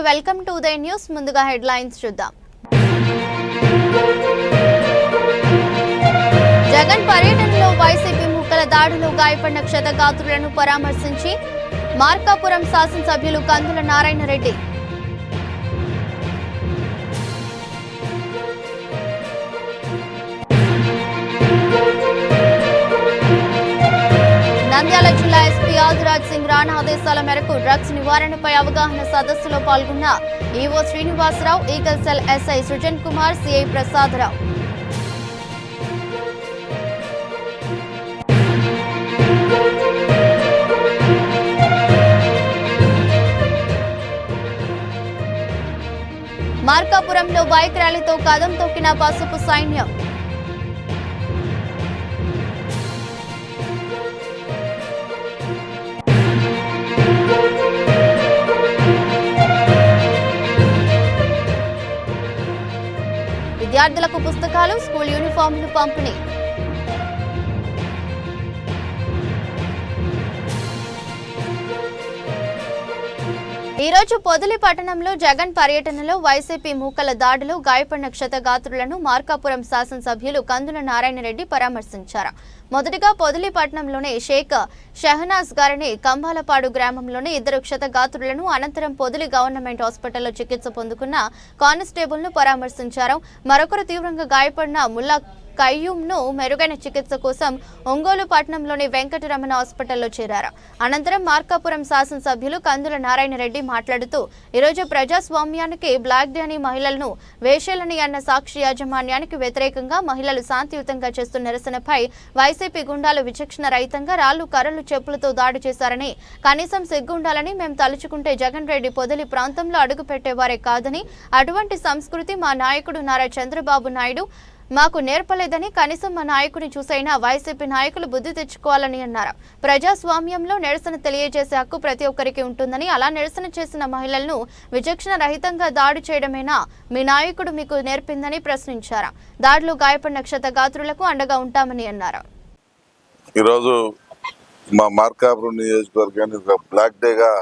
Welcome to Uday news. ముందుగా headlines చూద్దాం. జగన్ పర్యటనలో వైసీపీ ముక్కల దాడిలో గాయపడిన క్షతగాత్రులను పరామర్శించి మార్కాపురం శాసనసభ్యులు కందుల నారాయణ రెడ్డి. నంద్యాల జిల్లా ఎస్పీ ఆదిరాజ్ సింగ్ రాణా ఆదేశాల మేరకు డ్రగ్స్ నివారణపై అవగాహన సదస్సులో పాల్గొన్న EO Srinivasarao, eagle cell SI Srujan Kumar, CI Prasadarao. మార్కాపురంలో బైక్ ర్యాలీతో కదం తొక్కిన పసుపు సైన్యం. విద్యార్థులకు పుస్తకాలు, స్కూల్ యూనిఫామ్లు పంపిణీ. ఈ రోజు పొదిలి పట్టణంలో జగన్ పర్యటనలో వైసీపీ మూకల దాడిలో గాయపడిన క్షతగాత్రులను మార్కాపురం శాసనసభ్యులు కందుల నారాయణ రెడ్డి పరామర్శించారు. మొదటిగా పొదిలి పట్టణంలోని షేక్ షహనాజ్ గారిని, కంబాలపాడు గ్రామంలోని ఇద్దరు క్షతగాత్రులను, అనంతరం పొదిలి గవర్నమెంట్ హాస్పిటల్లో చికిత్స పొందుకున్న కానిస్టేబుల్ ను పరామర్శించారు. మరొకరు తీవ్రంగా గాయపడిన ముల్లా కయ్యూంను మెరుగైన చికిత్స కోసం ఒంగోలు పట్టణంలోని వెంకటరమణ హాస్పిటల్లో చేరారు. అనంతరం మార్కాపురం శాసనసభ్యులు కందుల నారాయణ రెడ్డి మాట్లాడుతూ, ఈరోజు ప్రజాస్వామ్యానికి బ్లాక్ డే అని, మహిళలను వేశ్యలని అన్న సాక్షి యాజమాన్యానికి వ్యతిరేకంగా మహిళలు శాంతియుతంగా చేస్తున్న నిరసనపై వైసీపీ గుండాలు విచక్షణ రహితంగా రాళ్లు, కర్రలు, చెప్పులతో దాడి చేశారని, కనీసం సిగ్గుండాలని మేము తలుచుకుంటే జగన్ రెడ్డి పొదిలి ప్రాంతంలో అడుగు పెట్టేవారే కాదని, అటువంటి సంస్కృతి మా నాయకుడు నారా చంద్రబాబు నాయుడు మాకు నేర్పలేదని, కనీసం మా నాయకుని చూసైనా వైసీపీ నాయకులు బుద్ధి తెచ్చుకోవాలని అన్నారు. ప్రజాస్వామ్యంలో నిరసన తెలియజేసే హక్కు ప్రతి ఒక్కరికి ఉంటుందని, అలా నిరసన చేసిన మహిళలను విచక్షణ రహితంగా దాడి చేయడమేనా మీ నాయకుడు మీకు నేర్పిందని ప్రశ్నించారు. దాడిలో గాయపడిన క్షతగాత్రులకు అండగా ఉంటామని అన్నారు. ఈరోజు మా మార్కాపురం నియోజకవర్గాన్ని ఒక బ్లాక్ డేగా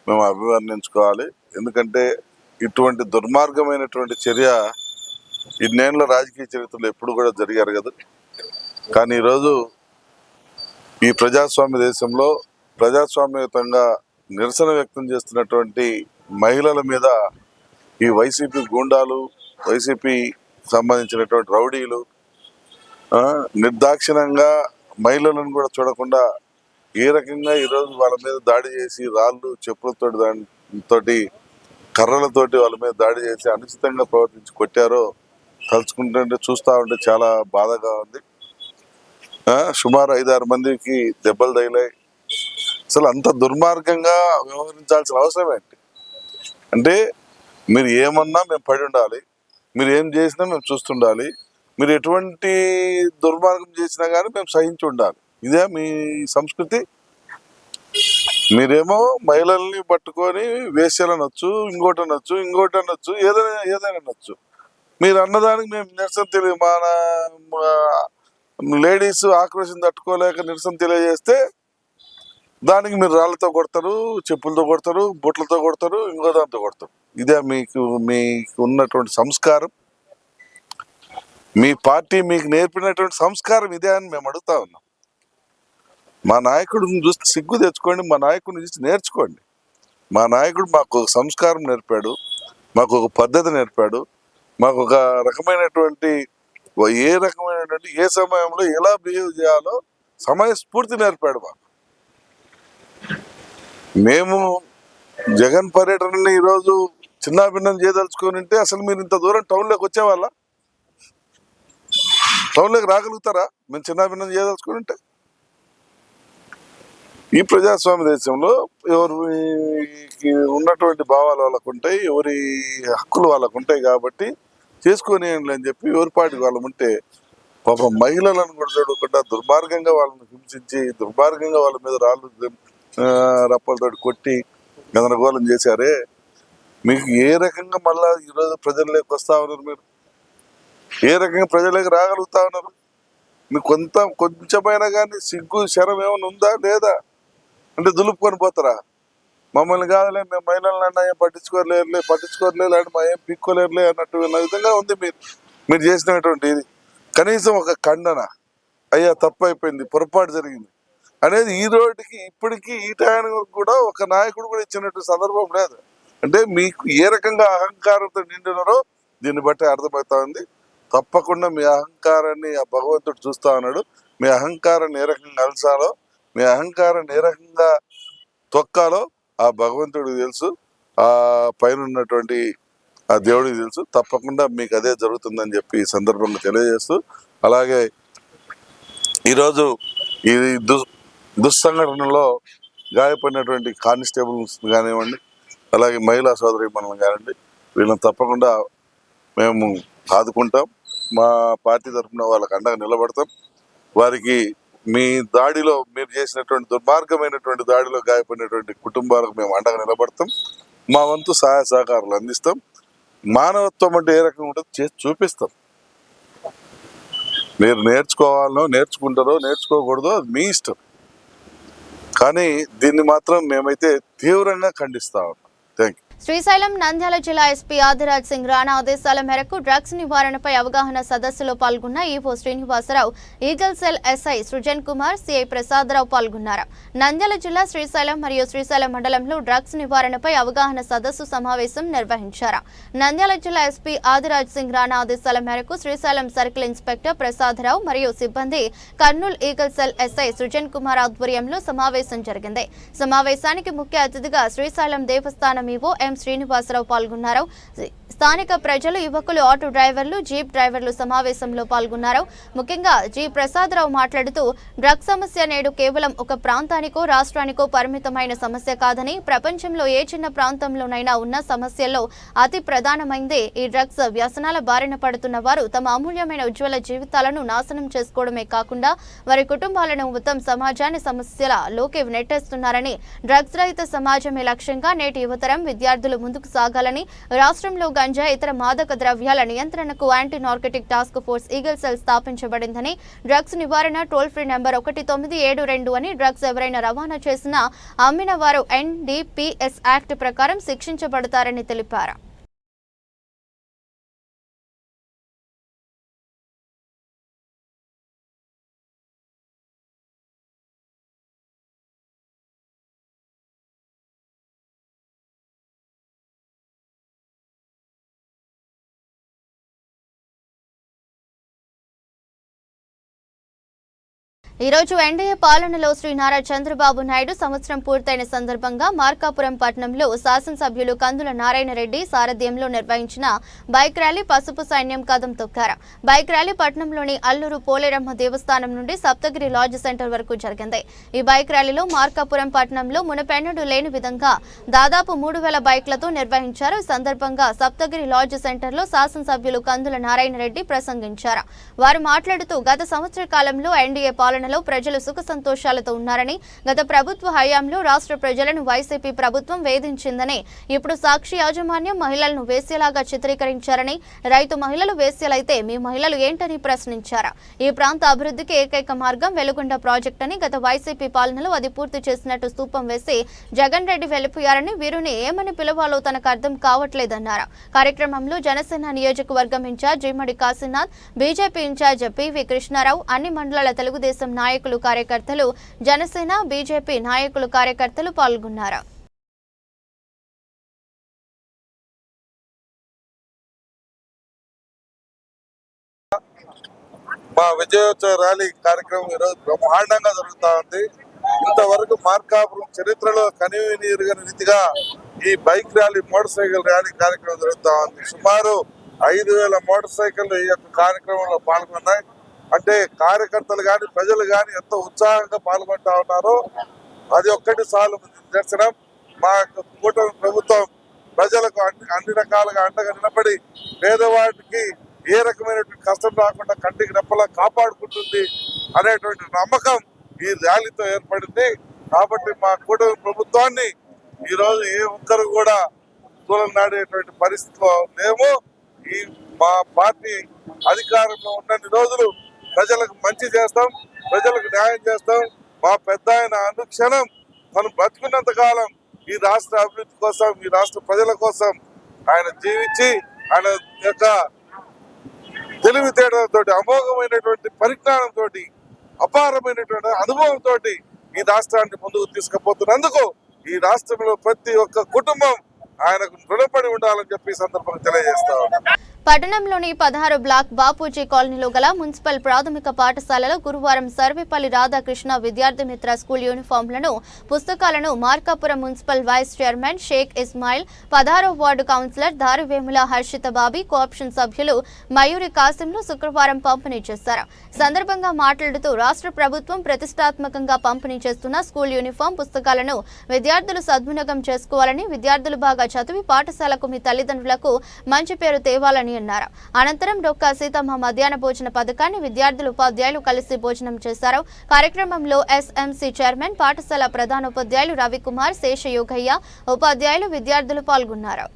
మేము అభివర్ణించుకోవాలి. ఎందుకంటే ఇటువంటి దుర్మార్గమైనటువంటి చర్య ఇన్నేళ్ల రాజకీయ చరిత్రలో ఎప్పుడు కూడా జరిగారు కదా. కానీ ఈరోజు ఈ ప్రజాస్వామ్య దేశంలో ప్రజాస్వామ్యయుతంగా నిరసన వ్యక్తం చేస్తున్నటువంటి మహిళల మీద ఈ వైసీపీ గూండాలు, వైసీపీ సంబంధించినటువంటి రౌడీలు నిర్దాక్షిణ్యంగా మహిళలను కూడా చూడకుండా ఏ రకంగా ఈరోజు వాళ్ళ మీద దాడి చేసి రాళ్ళు, చెప్పులతోటి, కర్రలతోటి వాళ్ళ మీద దాడి చేసి అనుచితంగా ప్రవర్తించి కొట్టారో తలుచుకుంటుంటే, చూస్తూ ఉంటే చాలా బాధగా ఉంది. సుమారు 5-6 మందికి దెబ్బలు తగిలాయి. అసలు అంత దుర్మార్గంగా వ్యవహరించాల్సిన అవసరం ఏంటి? అంటే మీరు ఏమన్నా మేము పడి ఉండాలి, మీరు ఏం చేసినా మేము చూస్తుండాలి, మీరు ఎటువంటి దుర్మార్గం చేసినా కానీ మేము సహించి ఉండాలి. ఇదే మీ సంస్కృతి? మీరేమో మహిళల్ని పట్టుకొని వేశ్యలనొచ్చు, ఇంకోటి అనొచ్చు, ఏదైనా అనొచ్చు. మీరు అన్నదానికి మేము నిరసన మన లేడీస్ ఆక్రోషం తట్టుకోలేక నిరసన తెలియజేస్తే దానికి మీరు రాళ్లతో కొడతారు, చెప్పులతో కొడతారు, బొట్లతో కొడతారు, ఇంకో దాంతో కొడతారు. ఇదే మీకు ఉన్నటువంటి సంస్కారం? మీ పార్టీ మీకు నేర్పినటువంటి సంస్కారం ఇదే అని మేము అడుగుతా ఉన్నాం. మా నాయకుడిని చూసి సిగ్గు తెచ్చుకోండి, మా నాయకుడిని చూసి నేర్చుకోండి. మా నాయకుడు మాకు ఒక సంస్కారం నేర్పాడు, మాకు ఒక పద్ధతి నేర్పాడు, మాకు ఒక రకమైనటువంటి ఏ సమయంలో ఎలా బిహేవ్ చేయాలో సమయస్ఫూర్తి నేర్పాడు మాకు. మేము జగన్ పర్యటనని ఈరోజు చిన్నాభిన్నం చేయదలుచుకొని ఉంటే అసలు మీరు ఇంత దూరం టౌన్లోకి వచ్చేవాళ్ళ? టౌన్లోకి రాగలుగుతారా మేము చిన్నాభిన్నం చేయదలుచుకొని ఉంటే? ఈ ప్రజాస్వామ్య దేశంలో ఎవరికి ఉన్నటువంటి భావాలు వాళ్ళకు ఉంటాయి, ఎవరి హక్కులు వాళ్ళకు ఉంటాయి. కాబట్టి చేసుకొని అని చెప్పి ఎవరి పాటికి వాళ్ళు ఉంటే, పాపం మహిళలను కూడా చూడకుండా దుర్మార్గంగా వాళ్ళని హింసించి, దుర్మార్గంగా వాళ్ళ మీద రాళ్ళు, రప్పలతో కొట్టి గందరగోళం చేశారే. మీకు ఏ రకంగా మళ్ళా ఈరోజు ప్రజల్లోకి వస్తా ఉన్నారు? మీరు ఏ రకంగా ప్రజలకు రాగలుగుతా ఉన్నారు? మీకు కొంచెమైనా కానీ సిగ్గు శరం ఏమైనా ఉందా లేదా? అంటే దులుపుకొని పోతారా? మమ్మల్ని కాదులే మేము మహిళలను ఏం పట్టించుకోలేరులే అంటే మా ఏం పిక్కోలేరులే అన్నట్టు విన్న విధంగా ఉంది మీరు చేసినటువంటి ఇది. కనీసం ఒక ఖండన, అయ్యా తప్పు అయిపోయింది, పొరపాటు జరిగింది అనేది ఈ రోజుకి ఇప్పటికీ ఈ టైంకి కూడా ఒక నాయకుడు కూడా ఇచ్చినట్టు సందర్భం లేదు. అంటే మీకు ఏ రకంగా అహంకారంతో నిండినారో దీన్ని బట్టి అర్థమవుతా ఉంది. తప్పకుండా మీ అహంకారాన్ని ఆ భగవంతుడు చూస్తా ఉన్నాడు. మీ అహంకారాన్ని ఏ రకంగా అలసాలో, మీ అహంకారాన్ని ఏ రకంగా తొక్కాలో ఆ భగవంతుడికి తెలుసు, ఆ పైన ఉన్నటువంటి ఆ దేవుడికి తెలుసు. తప్పకుండా మీకు అదే జరుగుతుందని చెప్పి ఈ సందర్భంగా తెలియజేస్తూ, అలాగే ఈరోజు ఈ దుస్సంఘటనలో గాయపడినటువంటి కానిస్టేబుల్స్ కానివ్వండి, అలాగే మహిళా సోదరి మనల్ని కానివ్వండి, వీళ్ళని తప్పకుండా మేము ఆదుకుంటాం. మా పార్టీ తరఫున వాళ్ళకి అండగా నిలబడతాం. వారికి మీ దాడిలో మీరు చేసినటువంటి దుర్మార్గమైనటువంటి దాడిలో గాయపడినటువంటి కుటుంబాలకు మేము అండగా నిలబడతాం. మా వంతు సహాయ సహకారాలు అందిస్తాం. మానవత్వం అంటే ఏ రకంగా ఉంటుందో చేసి చూపిస్తాం. మీరు నేర్చుకోవాలనో నేర్చుకుంటారో నేర్చుకోకూడదో అది మీ ఇష్టం. కానీ దీన్ని మాత్రం మేమైతే తీవ్రంగా ఖండిస్తా ఉన్నాం. Thank you. శ్రీశైలం నంద్యాల జిల్లా ఎస్పీ ఆదిరాజ్ సింగ్ రాణా ఆదేశాల మేరకు డ్రగ్స్ నివారణపై అవగాహన సదస్సులో పాల్గొన్న EO Srinivasarao, eagle cell SI Srujan Kumar, CI Prasadarao పాల్గొన్నారు. నంద్యాల జిల్లా శ్రీశైలం మరియు శ్రీశైలం మండలంలో డ్రగ్స్ నివారణపై అవగాహన సదస్సు సమావేశం నిర్వహించారు. నంద్యాల జిల్లా ఎస్పీ ఆదిరాజ్ సింగ్ రాణా ఆదేశాల మేరకు శ్రీశైలం సర్కిల్ ఇన్స్పెక్టర్ ప్రసాదరావు మరియు సిబ్బంది, Kurnool eagle cell SI Srujan Kumar ఆధ్వర్యంలో సమావేశం జరిగింది. సమావేశానికి ముఖ్య అతిథిగా శ్రీశైలం దేవస్థానం ఈవో ఎం శ్రీనివాసరావు పాల్గొన్నారు. స్థానిక ప్రజలు, యువకులు, ఆటో డ్రైవర్లు, జీప్ డ్రైవర్లు సమావేశంలో పాల్గొన్నారు. ముఖ్యంగా జి ప్రసాదరావు మాట్లాడుతూ, డ్రగ్స్ సమస్య నేడు కేవలం ఒక ప్రాంతానికో రాష్ట్రానికో పరిమితమైన సమస్య కాదని, ప్రపంచంలో ఏ చిన్న ప్రాంతంలోనైనా ఉన్న సమస్యల్లో అతి ప్రధానమైందే ఈ డ్రగ్స్. వ్యసనాల బారిన పడుతున్న వారు తమ అమూల్యమైన ఉజ్వల జీవితాలను నాశనం చేసుకోవడమే కాకుండా వారి కుటుంబాలను, మొత్తం సమాజాన్ని సమస్యలలోకి నెట్టేస్తున్నారని, డ్రగ్స్ రహిత సమాజమే లక్ష్యంగా నేటి యువతరం విద్యార్థులు ముందుకు సాగాలని, రాష్ట్రంలో గంజా, ఇతర మాదక ద్రవ్యాల నియంత్రణకు anti narcotic task force eagle cell స్థాపించబడిందని, డ్రగ్స్ నివారణ టోల్ ఫ్రీ నెంబర్ 1972 అని, డ్రగ్స్ ఎవరైనా రవాణా చేసినా, అమ్మిన వారు NDPS యాక్ట్ ప్రకారం శిక్షించబడతారని తెలిపారు. ఈ రోజు ఎన్డీఏ పాలనలో శ్రీ నారా చంద్రబాబు నాయుడు సంవత్సరం పూర్తయిన సందర్భంగా మార్కాపురం పట్టణంలో శాసనసభ్యులు కందుల నారాయణ రెడ్డి సారథ్యంలో నిర్వహించిన బైక్ ర్యాలీ పసుపు సైన్యం కదం తొక్కారు. బైక్ ర్యాలీ పట్టణంలోని అల్లూరు పోలేరమ్మ దేవస్థానం నుండి సప్తగిరి లాడ్జ్ సెంటర్ వరకు జరిగింది. ఈ బైక్ ర్యాలీలో మార్కాపురం పట్టణంలో మునుపెన్నడూ లేని విధంగా దాదాపు 3000 బైక్లతో నిర్వహించారు. ఈ సందర్భంగా సప్తగిరి లాడ్జ్ సెంటర్లో శాసనసభ్యులు కందుల నారాయణ రెడ్డి ప్రసంగించారు. వారు మాట్లాడుతూ, గత సంవత్సర కాలంలో ఎన్డీఏ పాలన ప్రజలు సుఖ సంతోషాలతో ఉన్నారని, గత ప్రభుత్వ హయాంలో రాష్ట్ర ప్రజలను వైసీపీ ప్రభుత్వం వేధించిందని, ఇప్పుడు సాక్షి యాజమాన్యం మహిళలను వేశ్యలాగా చిత్రీకరించారని, రైతు మహిళలు వేశ్యలైతే మీ మహిళలు ఏంటని ప్రశ్నించారు. ఈ ప్రాంత అభివృద్ధికి ఏకైక మార్గం వెలుగొండ ప్రాజెక్ట్ అని, గత వైసీపీ పాలనలో అది పూర్తి చేసినట్టు స్తూపం వేసి జగన్ రెడ్డి వెళ్లిపోయారని, వీరిని ఏమని పిలవాలో తనకు అర్థం కావట్లేదన్నారు. కార్యక్రమంలో జనసేన నియోజకవర్గం incharge Jimmadi Kasinath, BJP incharge PV Krishnarao, అన్ని మండలాల తెలుగుదేశం నాయకులు, కార్యకర్తలు, జనసేన, బీజేపీ నాయకులు, కార్యకర్తలు పాల్గొన్నారు. మా విజయోత్సవ ర్యాలీ కార్యక్రమం ఈరోజు బ్రహ్మాండంగా జరుగుతా ఉంది. ఇంతవరకు మార్కాపురం చరిత్రలో కనీవినీరుగని రీతిగా ఈ bike rally, motor cycle rally కార్యక్రమం జరుగుతా ఉంది. సుమారు 5000 మోటార్ సైకిళ్లు ఈ యొక్క కార్యక్రమంలో పాల్గొన్నాయి. అంటే కార్యకర్తలు కానీ ప్రజలు కానీ ఎంతో ఉత్సాహంగా పాల్గొంటా ఉన్నారో అది ఒక్కటి చాలు దర్శనం. మా కూటమి ప్రభుత్వం ప్రజలకు అన్ని రకాలుగా అండగా నిలబడి పేదవాడికి ఏ రకమైనటువంటి కష్టం రాకుండా కంటికి రెప్పలా కాపాడుకుంటుంది అనేటువంటి నమ్మకం ఈ ర్యాలీతో ఏర్పడింది. కాబట్టి మా కూటమి ప్రభుత్వాన్ని ఈరోజు ఏ ఒక్కరు కూడా తూలనాడేటువంటి పరిస్థితిలో లేము. ఈ మా పార్టీ అధికారంలో ఉన్నన్ని రోజులు ప్రజలకు మంచి చేస్తాం, ప్రజలకు న్యాయం చేస్తాం. మా పెద్ద ఆయన అనుక్షణం తను బతుకున్నంత కాలం ఈ రాష్ట్ర అభివృద్ధి కోసం, ఈ రాష్ట్ర ప్రజల కోసం ఆయన జీవించి ఆయన యొక్క తెలివితేటలతో, అమోఘమైనటువంటి పరిజ్ఞానంతో, అపారమైనటువంటి అనుభవంతో ఈ రాష్ట్రాన్ని ముందుకు తీసుకుపోతున్నందుకు ఈ రాష్ట్రంలో ప్రతి ఒక్క కుటుంబం ఆయనకు రుణపడి ఉండాలని చెప్పి ఈ సందర్భంగా తెలియజేస్తా ఉన్నాను. పట్టణంలోని 16 బ్లాక్ బాపూజీ కాలనీలో గల మున్సిపల్ ప్రాథమిక పాఠశాలలో గురువారం సర్వేపల్లి రాధాకృష్ణ విద్యార్థి మిత్ర స్కూల్ యూనిఫామ్లను, పుస్తకాలను Markapuram municipal vice chairman Sheikh Ismail, 16వ ward councillor Darivemula Harshitha Bobby, cooption సభ్యులు మయూరి కాసింలు శుక్రవారం పంపిణీ చేశారు. సందర్భంగా మాట్లాడుతూ రాష్ట్ర ప్రభుత్వం ప్రతిష్టాత్మకంగా పంపిణీ చేస్తున్న స్కూల్ యూనిఫామ్, పుస్తకాలను విద్యార్థులు సద్వినియోగం చేసుకోవాలని, విద్యార్థులు బాగా చదివి పాఠశాలకు మీ తల్లిదండ్రులకు మంచి పేరు తేవాలని అన్నారు. అనంతరం డొక్కా సీతమ్మ మధ్యాహ్న భోజన పథకాన్ని విద్యార్థులు, ఉపాధ్యాయులు కలిసి భోజనం చేశారు. కార్యక్రమంలో ఎస్ఎంసీ చైర్మన్, పాఠశాల ప్రధానోపాధ్యాయులు రవికుమార్, శేషయోగయ్య, ఉపాధ్యాయులు, విద్యార్థులు పాల్గొన్నారు.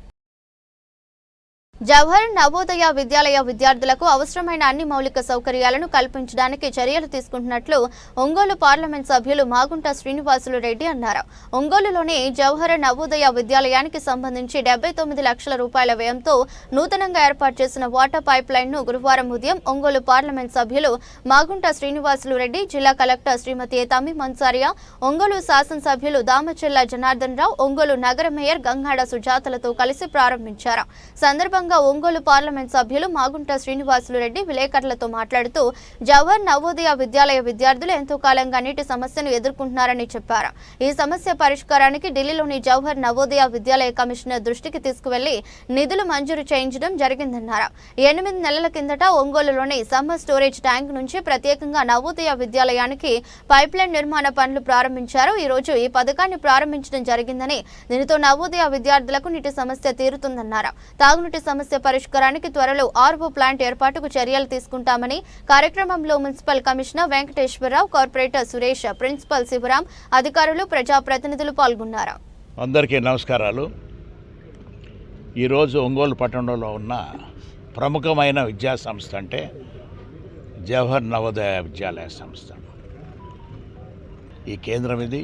జవహర్ నవోదయ విద్యాలయ విద్యార్థులకు అవసరమైన అన్ని మౌలిక సౌకర్యాలను కల్పించడానికి చర్యలు తీసుకుంటున్నట్లు ఒంగోలు పార్లమెంట్ సభ్యులు మాగుంట శ్రీనివాసులు రెడ్డి అన్నారు. ఒంగోలులోని జవహర్ నవోదయ విద్యాలయానికి సంబంధించి 79 లక్షల రూపాయల వ్యయంతో నూతనంగా ఏర్పాటు చేసిన వాటర్ పైప్ లైన్ ను గురువారం ఉదయం ఒంగోలు పార్లమెంట్ సభ్యులు మాగుంట శ్రీనివాసులు రెడ్డి, జిల్లా కలెక్టర్ శ్రీమతి తమ్మి మన్సారియా, ఒంగోలు శాసనసభ్యులు దామచెల్ల జనార్దన్ రావు, ఒంగోలు నగర మేయర్ గంగాడ సుజాతలతో కలిసి ప్రారంభించారు. సందర్భంగా ఒంగోలు పార్లమెంట్ సభ్యులు మాగుంట శ్రీనివాసులు రెడ్డి విలేకరులతో మాట్లాడుతూ జవహర్ నవోదయ విద్యాలయ విద్యార్థులు ఎంతో కాలంగా నీటి సమస్యను ఎదుర్కొంటున్నారని చెప్పారు. ఈ సమస్య పరిష్కారానికి ఢిల్లీలోని జవహర్ నవోదయ విద్యాలయ కమిషనర్ దృష్టికి తీసుకువెళ్లి నిధులు మంజూరు చేయించడం జరిగిందన్నారు. 8 నెలల కిందట ఒంగోలులోని సమ్మర్ స్టోరేజ్ ట్యాంక్ నుంచి ప్రత్యేకంగా నవోదయ విద్యాలయానికి పైప్ లైన్ నిర్మాణ పనులు ప్రారంభించారు. ఈ రోజు ఈ పథకాన్ని ప్రారంభించడం జరిగిందని, దీనితో నవోదయ విద్యార్థులకు నీటి సమస్య తీరుతుందన్నారు. తాగునీటి సమస్య పరిష్కారానికి త్వరలో ఆర్ఓ ప్లాంట్ ఏర్పాటుకు చర్యలు తీసుకుంటామని కార్యక్రమంలో municipal commissioner Venkateswararao, corporator Suresh, principal Sivaram, అధికారులు, ప్రజాప్రతినిధులు పాల్గొన్నారు. అందరికీ నమస్కారాలు. ఈరోజు ఒంగోలు పట్టణంలో ఉన్న ప్రముఖమైన విద్యా సంస్థ అంటే జవహర్ నవోదయ విద్యాలయ సంస్థ. ఈ కేంద్రం ఇది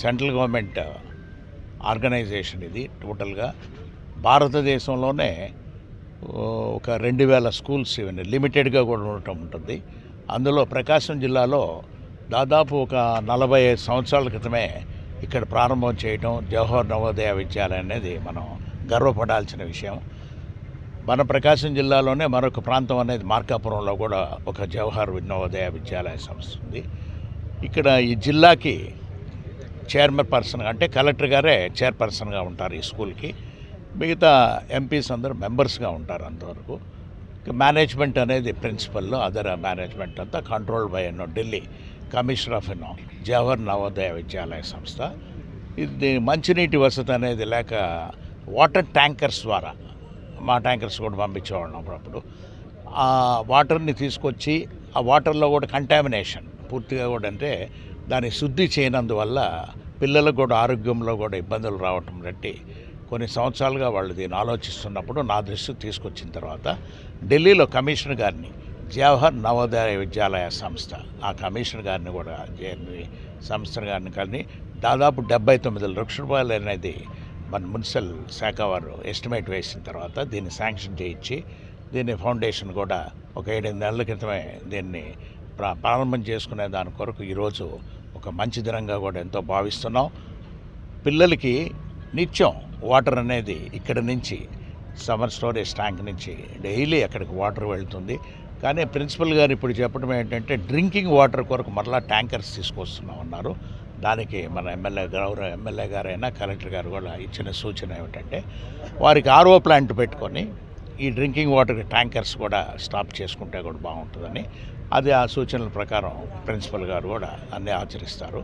సెంట్రల్ గవర్నమెంట్ ఆర్గనైజేషన్. ఇది టోటల్గా భారతదేశంలోనే ఒక 2000 స్కూల్స్ ఇవన్నీ లిమిటెడ్గా కూడా ఉండటం ఉంటుంది. అందులో ప్రకాశం జిల్లాలో దాదాపు ఒక 45 సంవత్సరాల క్రితమే ఇక్కడ ప్రారంభం చేయడం జవహర్ నవోదయ విద్యాలయం అనేది మనం గర్వపడాల్సిన విషయం. మన ప్రకాశం జిల్లాలోనే మరొక ప్రాంతం అనేది మార్కాపురంలో కూడా ఒక జవహర్ నవోదయ విద్యాలయ సంస్థ ఉంది. ఇక్కడ ఈ జిల్లాకి చైర్మన్ అంటే కలెక్టర్ గారే చైర్పర్సన్గా ఉంటారు ఈ స్కూల్కి. మిగతా ఎంపీస్ అందరూ మెంబర్స్గా ఉంటారు. అంతవరకు మేనేజ్మెంట్ అనేది ప్రిన్సిపల్లో, అదర్ మేనేజ్మెంట్ అంతా control by Delhi commissioner of Jawahar Navodaya Vidyalaya సంస్థ. ఇది మంచినీటి వసతి అనేది లేక వాటర్ ట్యాంకర్స్ ద్వారా, మా ట్యాంకర్స్ కూడా పంపించేవాళ్ళం అప్పుడప్పుడు. ఆ వాటర్ని తీసుకొచ్చి ఆ వాటర్లో కూడా కంటామినేషన్ పూర్తిగా కూడా అంటే దాన్ని శుద్ధి చేయనందువల్ల పిల్లలకు కూడా ఆరోగ్యంలో కూడా ఇబ్బందులు రావటం బట్టి కొన్ని సంవత్సరాలుగా వాళ్ళు దీన్ని ఆలోచిస్తున్నప్పుడు నా దృష్టికి తీసుకొచ్చిన తర్వాత ఢిల్లీలో కమిషనర్ గారిని, జవహర్ నవోదయ విద్యాలయ సంస్థ, ఆ కమిషనర్ గారిని కూడా సంస్థ గారిని కానీ దాదాపు 79 లక్షల రూపాయలు అనేది మన మున్సిపల్ శాఖ వారు ఎస్టిమేట్ వేసిన తర్వాత దీన్ని శాంక్షన్ చేయించి దీన్ని ఫౌండేషన్ కూడా ఒక 7-8 నెలల క్రితమే దీన్ని ప్రారంభం చేసుకునే దాని కొరకు ఈరోజు ఒక మంచి దినంగా కూడా ఎంతో భావిస్తున్నాం. పిల్లలకి నిత్యం వాటర్ అనేది ఇక్కడ నుంచి సమ్మర్ స్టోరేజ్ ట్యాంక్ నుంచి డైలీ అక్కడికి వాటర్ వెళ్తుంది. కానీ ప్రిన్సిపల్ గారు ఇప్పుడు చెప్పడం ఏంటంటే డ్రింకింగ్ వాటర్ కొరకు మరలా ట్యాంకర్స్ తీసుకొస్తున్నాం అన్నారు. దానికి మన ఎమ్మెల్యే గారైనా కలెక్టర్ గారు కూడా ఇచ్చిన సూచన ఏమిటంటే వారికి ఆర్ఓ ప్లాంట్ పెట్టుకొని ఈ డ్రింకింగ్ వాటర్ ట్యాంకర్స్ కూడా స్టాప్ చేసుకుంటే కూడా బాగుంటుందని, అది ఆ సూచనల ప్రకారం ప్రిన్సిపల్ గారు కూడా అన్నీ ఆచరిస్తారు.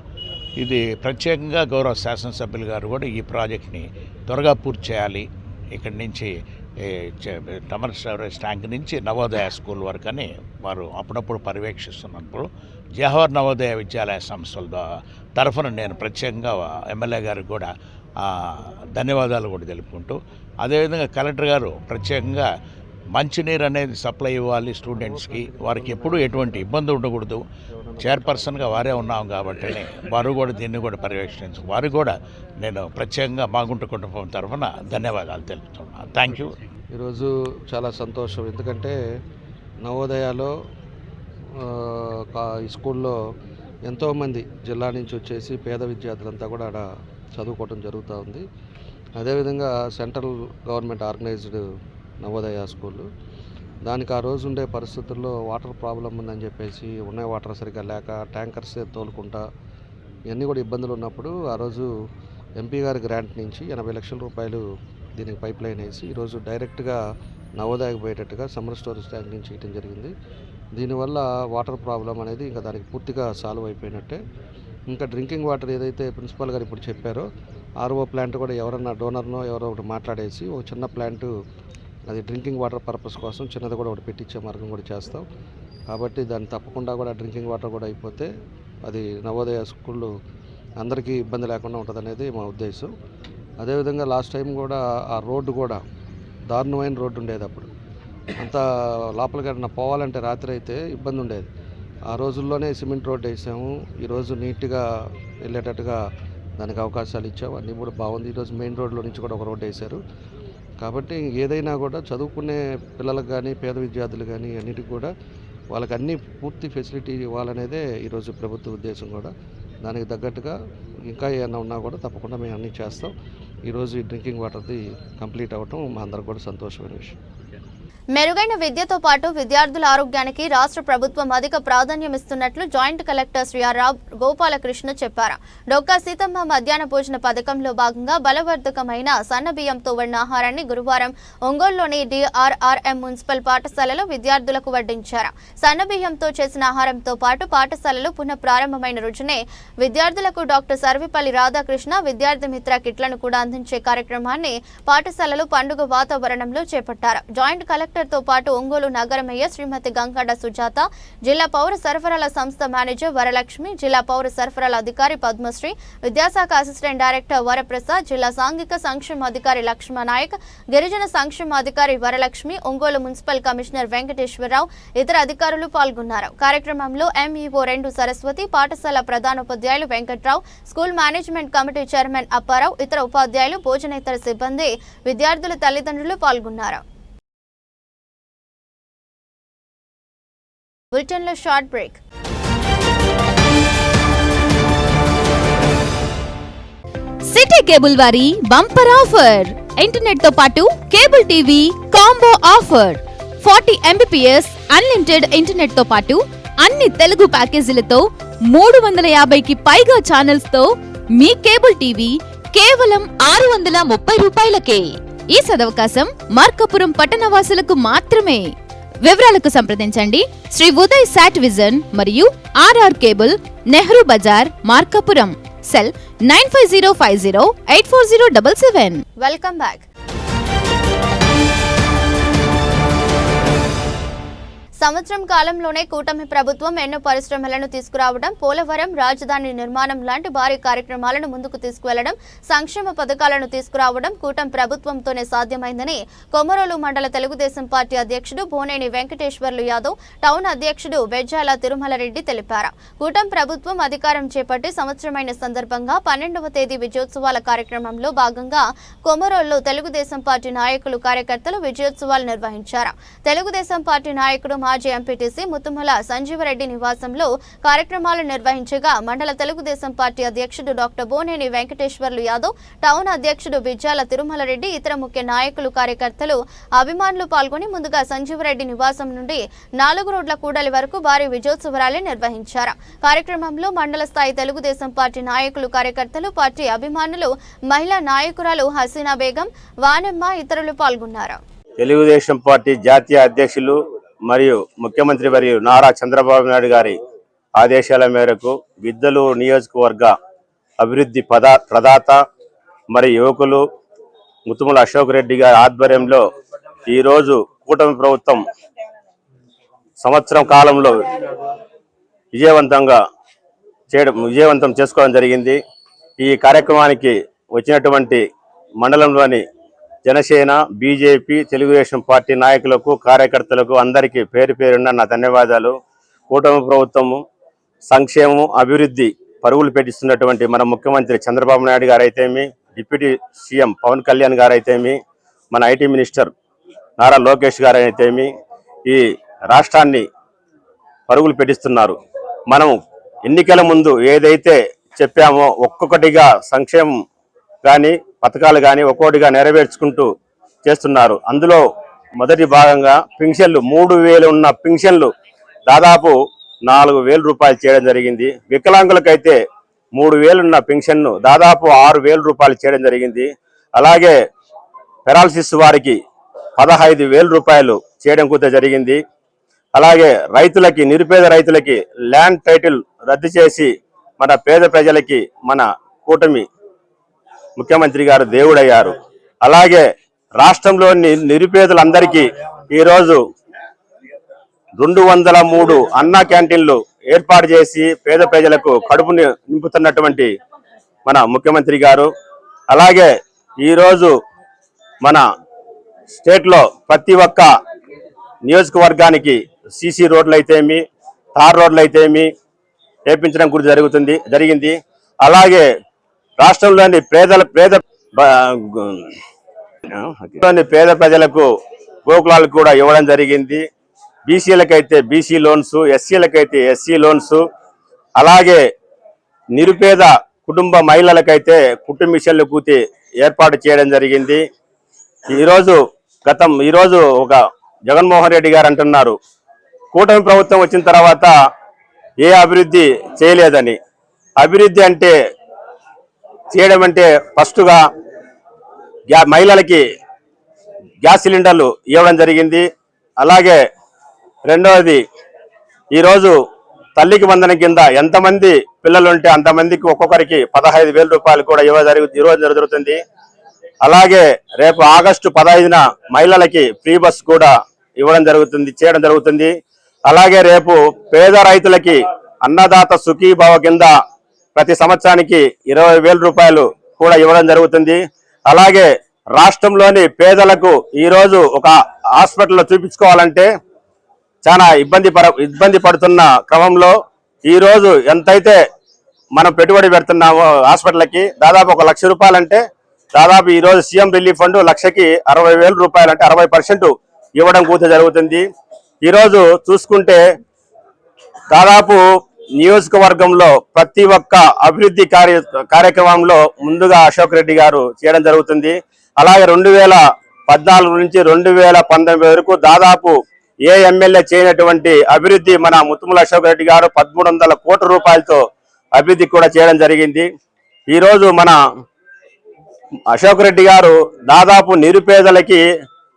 ఇది ప్రత్యేకంగా గౌరవ శాసనసభ్యులు గారు కూడా ఈ ప్రాజెక్ట్ని త్వరగా పూర్తి చేయాలి, ఇక్కడి నుంచి సమ్మర్ స్టోరేజ్ ట్యాంక్ నుంచి నవోదయ స్కూల్ వరకు అని వారు అప్పుడప్పుడు పర్యవేక్షిస్తున్నప్పుడు జవహర్ నవోదయ విద్యాలయ సంస్థల తరఫున నేను ప్రత్యేకంగా ఎమ్మెల్యే గారికి కూడా ధన్యవాదాలు కూడా తెలుపుకుంటూ, అదేవిధంగా కలెక్టర్ గారు ప్రత్యేకంగా మంచినీరు అనేది సప్లై ఇవ్వాలి స్టూడెంట్స్కి, వారికి ఎప్పుడూ ఎటువంటి ఇబ్బంది ఉండకూడదు. చైర్పర్సన్గా వారే ఉన్నాం కాబట్టి వారు కూడా దీన్ని కూడా పర్యవేక్షించు, వారు కూడా నేను ప్రత్యేకంగా మాగుంట కుటుంబం తరఫున ధన్యవాదాలు తెలుపుతున్నాను. Thank you. ఈరోజు చాలా సంతోషం, ఎందుకంటే నవోదయాలో ఈ స్కూల్లో ఎంతోమంది జిల్లా నుంచి వచ్చేసి పేద విద్యార్థులంతా కూడా ఆడ చదువుకోవడం జరుగుతూ ఉంది. అదేవిధంగా సెంట్రల్ గవర్నమెంట్ ఆర్గనైజ్డ్ నవోదయ స్కూళ్ళు, దానికి ఆ రోజు ఉండే పరిస్థితుల్లో వాటర్ ప్రాబ్లం ఉందని చెప్పేసి ఉన్న వాటర్ సరిగ్గా లేక ట్యాంకర్స్ తోలుకుంటా ఇవన్నీ కూడా ఇబ్బందులు ఉన్నప్పుడు ఆ రోజు ఎంపీ గారి గ్రాంట్ నుంచి 80 లక్షల రూపాయలు దీనికి పైప్ లైన్ వేసి ఈరోజు డైరెక్ట్గా నవోదయకు పోయేటట్టుగా సమ్మర్ స్టోరేజ్ ట్యాంక్ నుంచి ఇవ్వడం జరిగింది. దీనివల్ల వాటర్ ప్రాబ్లం అనేది ఇంకా దానికి పూర్తిగా సాల్వ్ అయిపోయినట్టే. ఇంకా డ్రింకింగ్ వాటర్ ఏదైతే ప్రిన్సిపాల్ గారు ఇప్పుడు చెప్పారో ఆర్ఓ ప్లాంట్ కూడా ఎవరన్నా డోనర్నో ఎవరో ఒకటి మాట్లాడేసి ఒక చిన్న ప్లాంట్ అది డ్రింకింగ్ వాటర్ పర్పస్ కోసం చిన్నది కూడా ఒకటి పెట్టించే మార్గం కూడా చేస్తాం. కాబట్టి దాన్ని తప్పకుండా కూడా డ్రింకింగ్ వాటర్ కూడా అయిపోతే అది నవోదయ స్కూళ్ళు అందరికీ ఇబ్బంది లేకుండా ఉంటుందనేది మా ఉద్దేశం. అదేవిధంగా లాస్ట్ టైం కూడా ఆ రోడ్డు కూడా దారుణమైన రోడ్డు ఉండేది, అప్పుడు అంతా లోపలికి పోవాలంటే రాత్రి అయితే ఇబ్బంది ఉండేది. ఆ రోజుల్లోనే సిమెంట్ రోడ్డు వేసాము, ఈరోజు నీట్గా వెళ్ళేటట్టుగా దానికి అవకాశాలు ఇచ్చాము, అన్నీ కూడా బాగుంది. ఈరోజు మెయిన్ రోడ్లో నుంచి కూడా ఒక రోడ్డు వేశారు. కాబట్టి ఏదైనా కూడా చదువుకునే పిల్లలకు కానీ పేద విద్యార్థులు కానీ అన్నిటికి కూడా వాళ్ళకి అన్ని పూర్తి ఫెసిలిటీ ఇవ్వాలనేదే ఈరోజు ప్రభుత్వ ఉద్దేశం కూడా. దానికి తగ్గట్టుగా ఇంకా ఏమైనా ఉన్నా కూడా తప్పకుండా మేము అన్నీ చేస్తాం. ఈరోజు ఈ డ్రింకింగ్ వాటర్ది కంప్లీట్ అవ్వటం మా అందరికి కూడా సంతోషమైన విషయం. మెరుగైన విద్యతో పాటు విద్యార్థుల ఆరోగ్యానికి రాష్ట్ర ప్రభుత్వం అధిక ప్రాధాన్యం ఇస్తున్నట్లు joint collector Shri R Gopalakrishna చెప్పారు. డొక్కా సీతమ్మ మధ్యాహ్న భోజన పథకంలో భాగంగా బలవర్ధకమైన సన్న బియ్యంతో వండిన ఆహారాన్ని గురువారం ఒంగోలులోని డిఆర్ఆర్ఎం మున్సిపల్ పాఠశాలలో విద్యార్థులకు వడ్డించారు. సన్న బియ్యంతో చేసిన ఆహారంతో పాటు పాఠశాలలో పునః ప్రారంభమైన రోజునే విద్యార్థులకు డాక్టర్ సర్వేపల్లి రాధాకృష్ణ విద్యార్థి మిత్ర కిట్లను కూడా అందించే కార్యక్రమాన్ని పాఠశాలలో పండుగ వాతావరణంలో చేపట్టారు. జాయింట్ కలెక్టర్ తో పాటు ఒంగోలు నగర మేయర్ శ్రీమతి గంగడ్డ సుజాత, జిల్లా పౌర సరఫరాల సంస్థ మేనేజర్ వరలక్ష్మి, జిల్లా పౌర సరఫరాల అధికారి పద్మశ్రీ, విద్యాశాఖ అసిస్టెంట్ డైరెక్టర్ వరప్రసాద్, జిల్లా సాంఘిక సంక్షేమ అధికారి లక్ష్మణనాయక్, గిరిజన సంక్షేమ అధికారి వరలక్ష్మి, ఒంగోలు మున్సిపల్ కమిషనర్ వెంకటేశ్వరరావు ఇతర అధికారులు పాల్గొన్నారు. కార్యక్రమంలో ఎంఈఓ 2 సరస్వతి, పాఠశాల ప్రధానోపాధ్యాయులు Venkatrao, school management committee chairman Apparao, ఇతర ఉపాధ్యాయులు, భోజనేతర సిబ్బంది, విద్యార్థుల తల్లిదండ్రులు పాల్గొన్నారు. బులెటిన్లో షార్ట్ బ్రేక్. సిటీ కేబుల్ వారి బంపర్ ఆఫర్, ఇంటర్నెట్ తో పాటు cable TV combo offer. 40 Mbps unlimited internet తో పాటు అన్ని తెలుగు ప్యాకేజీలతో 350కి పైగా ఛానల్స్ తో మీ కేబుల్ టీవీ కేవలం 630 రూపాయలకే. ఈ సదవకాశం మార్కాపురం పట్టణవాసులకు మాత్రమే. వివరాలకు సంప్రదించండి శ్రీ ఉదయ్ సాట్ విజన్ మరియు RR cable, Nehru Bazar, Markapuram. Cell 9505084077. Welcome back. సంవత్సరం కాలంలోనే కూటమి ప్రభుత్వం ఎన్నో పరిశ్రమలను తీసుకురావడం, పోలవరం, రాజధాని నిర్మాణం లాంటి భారీ కార్యక్రమాలను ముందుకు తీసుకువెళ్లడం, సంక్షేమ పథకాలను తీసుకురావడం కూటమి ప్రభుత్వంతోనే సాధ్యమైందని కొమరోలు మండల తెలుగుదేశం పార్టీ అధ్యక్షుడు బోనేని వెంకటేశ్వర్లు యాదవ్, టౌన్ అధ్యక్షుడు బెజ్జాల తిరుమల రెడ్డి తెలిపారు. కూటమి ప్రభుత్వం అధికారం చేపట్టి సంవత్సరమైన సందర్భంగా 12వ తేదీ విజయోత్సవాల కార్యక్రమంలో భాగంగా కొమరోల్లో తెలుగుదేశం పార్టీ నాయకులు, కార్యకర్తలు విజయోత్సవాలు నిర్వహించారు. తెలుగుదేశం పార్టీ నాయకుడు మాజీ ఎంపీటీసీ ముత్తుమల సంజీవరెడ్డి నివాసంలో కార్యక్రమాలు నిర్వహించగా మండల తెలుగుదేశం పార్టీ అధ్యక్షుడు డాక్టర్ బోనేని వెంకటేశ్వర్లు యాదవ్, టౌన్ అధ్యక్షుడు బిజ్జాల తిరుమల రెడ్డి, ఇతర ముఖ్య నాయకులు, కార్యకర్తలు, అభిమానులు పాల్గొని ముందుగా సంజీవరెడ్డి నివాసం నుండి 4 రోడ్ల కూడలి వరకు భారీ విజయోత్సవ ర్యాలీ నిర్వహించారు. కార్యక్రమంలో మండల స్థాయి తెలుగుదేశం పార్టీ నాయకులు, కార్యకర్తలు, పార్టీ అభిమానులు, మహిళా నాయకురాలు హసీనా బేగం, వానమ్మ ఇతరులు పాల్గొన్నారు. తెలుగుదేశం పార్టీ జాతీయ అధ్యక్షులు మరియు ముఖ్యమంత్రి వర్యులు నారా చంద్రబాబు నాయుడు గారి ఆదేశాల మేరకు గిద్దలూరు నియోజకవర్గ అభివృద్ధి ప్రదాత మరి యువకులు ముత్తుమల అశోక్ రెడ్డి గారి ఆధ్వర్యంలో ఈరోజు కూటమి ప్రభుత్వం సంవత్సరం కాలంలో విజయవంతం చేసుకోవడం జరిగింది. ఈ కార్యక్రమానికి వచ్చినటువంటి మండలంలోని జనసేన, బీజేపీ, తెలుగుదేశం పార్టీ నాయకులకు, కార్యకర్తలకు అందరికీ పేరు పేరున్న నా ధన్యవాదాలు. కూటమి ప్రభుత్వము సంక్షేమం, అభివృద్ధి పరుగులు పెట్టిస్తున్నటువంటి మన ముఖ్యమంత్రి చంద్రబాబు నాయుడు గారు అయితేమి, డిప్యూటీ సీఎం పవన్ కళ్యాణ్ గారు అయితేమి, మన ఐటీ మినిస్టర్ నారా లోకేష్ గారు అయితేమి ఈ రాష్ట్రాన్ని పరుగులు పెట్టిస్తున్నారు. మనం ఎన్నికల ముందు ఏదైతే చెప్పామో ఒక్కొక్కటిగా సంక్షేమం కానీ పథకాలు కానీ ఒక్కొక్కటిగా నెరవేర్చుకుంటూ చేస్తున్నారు. అందులో మొదటి భాగంగా పింఛన్లు 3,000 ఉన్న పింఛన్లు దాదాపు 4,000 రూపాయలు చేయడం జరిగింది. వికలాంగులకైతే 3,000 ఉన్న పింఛన్ను దాదాపు 6,000 రూపాయలు చేయడం జరిగింది. అలాగే పెరాలసిస్ వారికి 15,000 రూపాయలు చేయడం కూడా జరిగింది. అలాగే రైతులకి, నిరుపేద రైతులకి ల్యాండ్ టైటిల్ రద్దు చేసి మన పేద ప్రజలకి మన కూటమి ముఖ్యమంత్రి గారు దేవుడయ్యారు. అలాగే రాష్ట్రంలోని నిరుపేదలందరికీ ఈరోజు 203 అన్నా క్యాంటీన్లు ఏర్పాటు చేసి పేద ప్రజలకు కడుపుని నింపుతున్నటువంటి మన ముఖ్యమంత్రి గారు. అలాగే ఈరోజు మన స్టేట్లో ప్రతి ఒక్క నియోజకవర్గానికి సీసీ రోడ్లు అయితేమి, తార్ రోడ్లు అయితేమి వేపించడం కూడా జరిగింది. అలాగే రాష్ట్రంలోని పేద ప్రజలకు గోకులాలు కూడా ఇవ్వడం జరిగింది. బీసీలకైతే బీసీ లోన్స్, ఎస్సీలకైతే ఎస్సీ లోన్స్, అలాగే నిరుపేద కుటుంబ మహిళలకైతే కుటుంబ మిషన్లు కూతి ఏర్పాటు చేయడం జరిగింది. ఈరోజు ఒక జగన్మోహన్ రెడ్డి గారు అంటున్నారు కూటమి ప్రభుత్వం వచ్చిన తర్వాత ఏ అభివృద్ధి చేయలేదని. అభివృద్ధి అంటే చేయడం అంటే ఫస్ట్గా మహిళలకి గ్యాస్ సిలిండర్లు ఇవ్వడం జరిగింది. అలాగే రెండవది ఈరోజు తల్లికి వందనం కింద ఎంతమంది పిల్లలు ఉంటే అంతమందికి ఒక్కొక్కరికి 15,000 రూపాయలు కూడా ఈరోజు జరుగుతుంది. అలాగే రేపు ఆగస్టు 15న మహిళలకి ఫ్రీ బస్ కూడా చేయడం జరుగుతుంది. అలాగే రేపు పేద రైతులకి అన్నదాత సుఖీభావ కింద ప్రతి సంవత్సరానికి 20,000 రూపాయలు కూడా ఇవ్వడం జరుగుతుంది. అలాగే రాష్ట్రంలోని పేదలకు ఈరోజు ఒక హాస్పిటల్లో చూపించుకోవాలంటే చాలా ఇబ్బంది పడుతున్న క్రమంలో ఈరోజు ఎంతైతే మనం పెట్టుబడి పెడుతున్నామో హాస్పిటల్కి దాదాపు 1 లక్ష రూపాయలంటే దాదాపు ఈరోజు సీఎం రిలీఫ్ ఫండ్ లక్షకి 60,000 రూపాయలు అంటే 60% ఇవ్వడం కూడా జరుగుతుంది. ఈరోజు చూసుకుంటే దాదాపు నియోజకవర్గంలో ప్రతి ఒక్క అభివృద్ధి కార్యక్రమంలో ముందుగా అశోక్ రెడ్డి గారు చేయడం జరుగుతుంది. అలాగే 2014 నుంచి 2019 వరకు దాదాపు ఏ ఎమ్మెల్యే చేయనటువంటి అభివృద్ధి మన ముత్తుముల అశోక్ రెడ్డి గారు 1,300 కోట్ల రూపాయలతో అభివృద్ధి కూడా చేయడం జరిగింది. ఈరోజు మన అశోక్ రెడ్డి గారు దాదాపు నిరుపేదలకి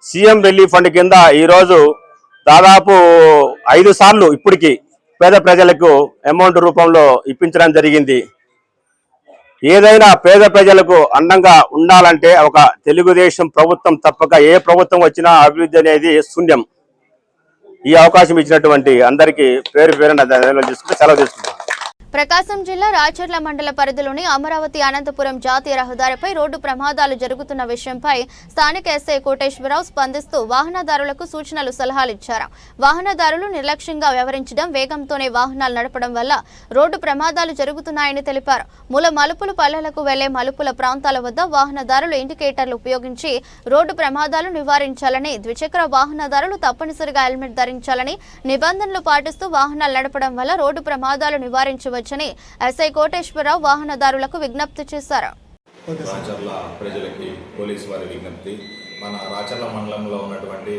సీఎం రిలీఫ్ ఫండ్ కింద ఈరోజు దాదాపు 5 సార్లు ఇప్పటికి పేద ప్రజలకు అమౌంట్ రూపంలో ఇప్పించడం జరిగింది. ఏదైనా పేద ప్రజలకు అండంగా ఉండాలంటే ఒక తెలుగుదేశం ప్రభుత్వం తప్పక ఏ ప్రభుత్వం వచ్చినా అభివృద్ధి అనేది శూన్యం. ఈ అవకాశం ఇచ్చినటువంటి అందరికీ పేరు పేరున ధన్యవాదాలు తీసుకుంటూ సెలవు తీసుకుంటాం. ప్రకాశం జిల్లా రాచర్ల మండల పరిధిలోని అమరావతి అనంతపురం జాతీయ రహదారిపై రోడ్డు ప్రమాదాలు జరుగుతున్న విషయంపై స్థానిక ఎస్ఐ కోటేశ్వరరావు స్పందిస్తూ వాహనదారులకు సూచనలు సలహాలు ఇచ్చారు. వాహనదారులు నిర్లక్ష్యంగా వ్యవహరించడం, వేగంతోనే వాహనాలు నడపడం వల్ల రోడ్డు ప్రమాదాలు జరుగుతున్నాయని తెలిపారు. మూల మలుపులు పల్లెలకు వెళ్లే మలుపుల ప్రాంతాల వద్ద వాహనదారులు ఇండికేటర్లు ఉపయోగించి రోడ్డు ప్రమాదాలు నివారించాలని, ద్విచక్ర వాహనదారులు తప్పనిసరిగా హెల్మెట్ ధరించాలని, నిబంధనలు పాటిస్తూ వాహనాలు నడపడం వల్ల రోడ్డు ప్రమాదాలు నివారించవచ్చు ఎస్ఐ కోటేశ్వరరావు వాహనదారులకు విజ్ఞప్తి చేశారు. రాచర్ల ప్రజలకి పోలీసు వారి విజ్ఞప్తి, మన రాచర్ల మండలంలో ఉన్నటువంటి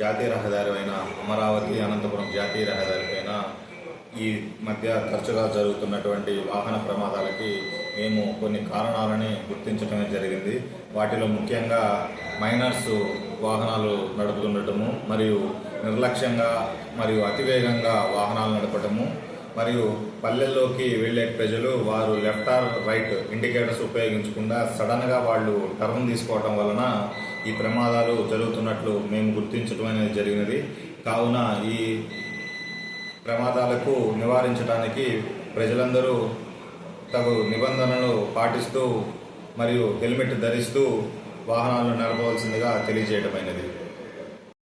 జాతీయ రహదారి అయిన అమరావతి అనంతపురం జాతీయ రహదారి పైన ఈ మధ్య తరచుగా జరుగుతున్నటువంటి వాహన ప్రమాదాలకి మేము కొన్ని కారణాలని గుర్తించడమే జరిగింది. వాటిలో ముఖ్యంగా మైనర్స్ వాహనాలు నడుపుతుండటము, మరియు నిర్లక్ష్యంగా మరియు అతివేగంగా వాహనాలు నడపటము, మరియు పల్లెల్లోకి వెళ్ళే ప్రజలు వారు లెఫ్ట్ ఆర్ రైట్ ఇండికేటర్స్ ఉపయోగించకుండా సడన్గా వాళ్ళు టర్న్ తీసుకోవడం వలన ఈ ప్రమాదాలు జరుగుతున్నట్లు మేము గుర్తించడం అనేది జరిగినది. కావున ఈ ప్రమాదాలకు నివారించడానికి ప్రజలందరూ తగు నిబంధనలు పాటిస్తూ మరియు హెల్మెట్ ధరిస్తూ వాహనాలు నడపవలసిందిగా తెలియజేయడమైనది.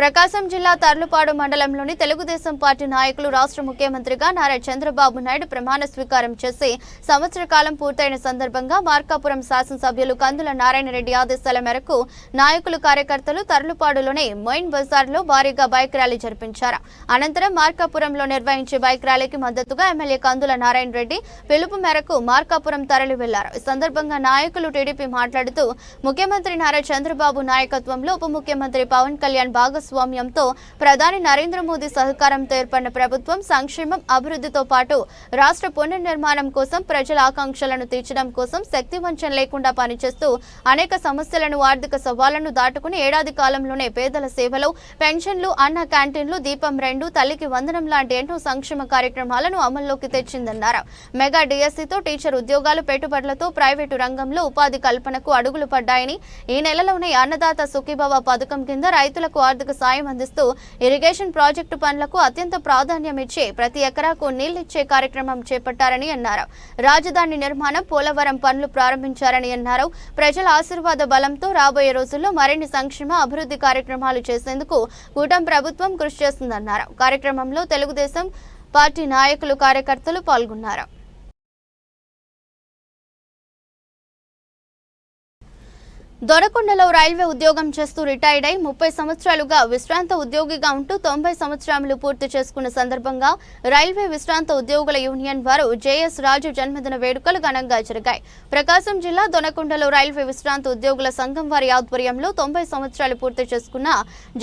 ప్రకాశం జిల్లా తర్లుపాడు మండలంలోని తెలుగుదేశం పార్టీ నాయకులు రాష్ట్ర ముఖ్యమంత్రిగా నారా చంద్రబాబు నాయుడు ప్రమాణ స్వీకారం చేసి సంవత్సర కాలం పూర్తయిన సందర్భంగా మార్కాపురం శాసనసభ్యులు కందుల నారాయణ రెడ్డి ఆదేశాల మేరకు నాయకులు కార్యకర్తలు తర్లుపాడులోని మొయిన్ బజార్లో భారీగా బైక్ ర్యాలీ జరిపించారు. అనంతరం మార్కాపురంలో నిర్వహించే బైక్ ర్యాలీకి మద్దతుగా ఎమ్మెల్యే కందుల నారాయణ రెడ్డి పిలుపు మేరకు మార్కాపురం తరలి వెళ్లారు. ఈ సందర్భంగా నాయకులు టీడీపీ మాట్లాడుతూ ముఖ్యమంత్రి నారా చంద్రబాబు నాయకత్వంలో ఉప ముఖ్యమంత్రి పవన్ కళ్యాణ్ భాగస్వామ్యంతో ప్రధాని నరేంద్ర మోదీ సహకారంతో ఏర్పడిన ప్రభుత్వం సంక్షేమం, అభివృద్ధితో పాటు రాష్ట్ర పునర్నిర్మాణం కోసం ప్రజల ఆకాంక్షలను తీర్చడం కోసం శక్తివంచన లేకుండా పనిచేస్తూ అనేక సమస్యలను, ఆర్థిక సవాళ్లను దాటుకుని ఏడాది కాలంలోనే పేదల సేవలు, పెన్షన్లు, అన్న క్యాంటీన్లు, దీపం 2, తల్లికి వందనం లాంటి ఎన్నో సంక్షేమ కార్యక్రమాలను అమల్లోకి తెచ్చిందన్నారు. మెగా డిఎస్సితో టీచర్ ఉద్యోగాలు, పెట్టుబడులతో ప్రైవేటు రంగంలో ఉపాధి కల్పనకు అడుగులు పడ్డాయని, ఈ నెలలోనే అన్నదాత సుఖీభవ పథకం కింద రైతులకు ఆర్థిక సాయం అందిస్తూ ఇరిగేషన్ ప్రాజెక్టు పనులకు అత్యంత ప్రాధాన్యం ఇచ్చి ప్రతి ఎకరాకు నీళ్లిచ్చే కార్యక్రమం చేపట్టారని అన్నారు. రాజధాని నిర్మాణం, పోలవరం పనులు ప్రారంభించారని అన్నారు. ప్రజల ఆశీర్వాద బలంతో రాబోయే రోజుల్లో మరిన్ని సంక్షేమ, అభివృద్ధి కార్యక్రమాలు చేసేందుకు కూటమి ప్రభుత్వం కృషి చేస్తుందన్నారు. కార్యక్రమంలో తెలుగుదేశం పార్టీ నాయకులు, కార్యకర్తలు పాల్గొన్నారు. దొరకొండలో రైల్వే ఉద్యోగం చేస్తూ రిటైర్డ్ అయి 30 సంవత్సరాలుగా విశ్రాంత ఉద్యోగిగా ఉంటూ 90 సంవత్సరాలు పూర్తి చేసుకున్న సందర్భంగా రైల్వే విశ్రాంత ఉద్యోగుల యూనియన్ వారు జేఎస్ రాజు జన్మదిన వేడుకలు ఘనంగా జరిగాయి. ప్రకాశం జిల్లా దొనకొండలో రైల్వే విశ్రాంత ఉద్యోగుల సంఘం వారి ఆధ్వర్యంలో 90 సంవత్సరాలు పూర్తి చేసుకున్న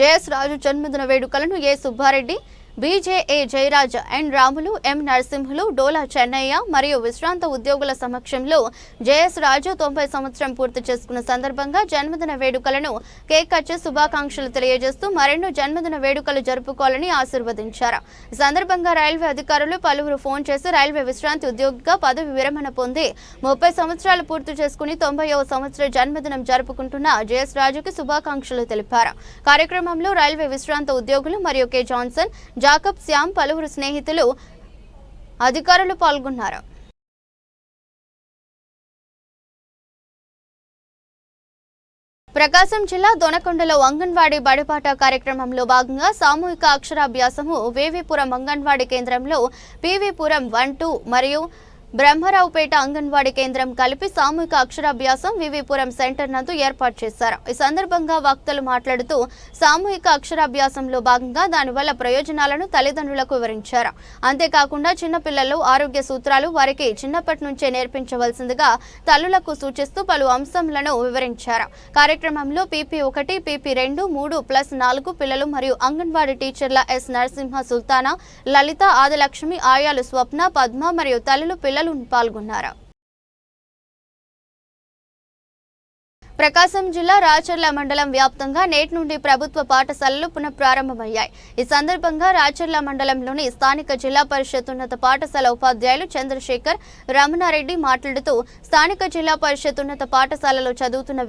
జేఎస్ రాజు జన్మదిన వేడుకలను ఏ సుబ్బారెడ్డి, బీజేఏ జయరాజ్, ఎన్ రాములు, ఎం నరసింహులు, డోలా చెన్నయ్య మరియు విశ్రాంత ఉద్యోగుల సమక్షంలో జేఎస్ రాజు 90 సంవత్సరం పూర్తి చేసుకున్న సందర్భంగా జన్మదిన వేడుకలను కేక్ కట్ చేసి శుభాకాంక్షలు తెలియజేస్తూ మరెన్నో జన్మదిన వేడుకలు జరుపుకోవాలని ఆశీర్వదించారు. ఈ సందర్భంగా రైల్వే అధికారులు పలువురు ఫోన్ చేసి రైల్వే విశ్రాంతి ఉద్యోగిగా పదవి విరమణ పొంది 30 సంవత్సరాలు పూర్తి చేసుకుని 90వ సంవత్సర జన్మదినం జరుపుకుంటున్న జేఎస్ రాజుకి శుభాకాంక్షలు తెలిపారు. కార్యక్రమంలో రైల్వే విశ్రాంత ఉద్యోగులు మరియు కె జాన్సన్, జాకబ్, శ్యామ్, పలువురు స్నేహితులు, అధికారులు పాల్గొన్నారు. ప్రకాశం జిల్లా దొనకొండలో అంగన్వాడీ బడిపాట కార్యక్రమంలో భాగంగా సామూహిక అక్షరాభ్యాసము వేవిపురం అంగన్వాడీ కేంద్రంలో పివిపురం 1, 2 మరియు బ్రహ్మరావుపేట అంగన్వాడీ కేంద్రం కలిపి సామూహిక అక్షరాభ్యాసం వివిపురం సెంటర్ నందు ఏర్పాటు చేశారు. ఈ సందర్భంగా వక్తలు మాట్లాడుతూ సామూహిక అక్షరాభ్యాసంలో భాగంగా దానివల్ల ప్రయోజనాలను తల్లిదండ్రులకు వివరించారు. అంతేకాకుండా చిన్నపిల్లలు ఆరోగ్య సూత్రాలు వారికి చిన్నప్పటి నుంచే నేర్పించవలసిందిగా తల్లులకు సూచిస్తూ పలు అంశాలను వివరించారు. కార్యక్రమంలో PP1, PP2, 3+4 పిల్లలు మరియు అంగన్వాడీ టీచర్ల ఎస్ నరసింహ, సుల్తానా, లలిత, ఆదిలక్ష్మి, ఆయాలు స్వప్న, పద్మ మరియు తల్లులు, పిల్లలు పాల్గొన్నారు. ప్రకాశం జిల్లా రాచర్ల మండలం వ్యాప్తంగా నేటి నుండి ప్రభుత్వ పాఠశాలలు పునఃప్రారంభమయ్యాయి. ఈ సందర్భంగా రాచర్ల మండలంలోని స్థానిక జిల్లా పరిషత్ ఉన్నత పాఠశాల ఉపాధ్యాయులు చంద్రశేఖర్, రమణారెడ్డి మాట్లాడుతూ స్థానిక జిల్లా పరిషత్ ఉన్నత పాఠశాలలో చదువుతున్న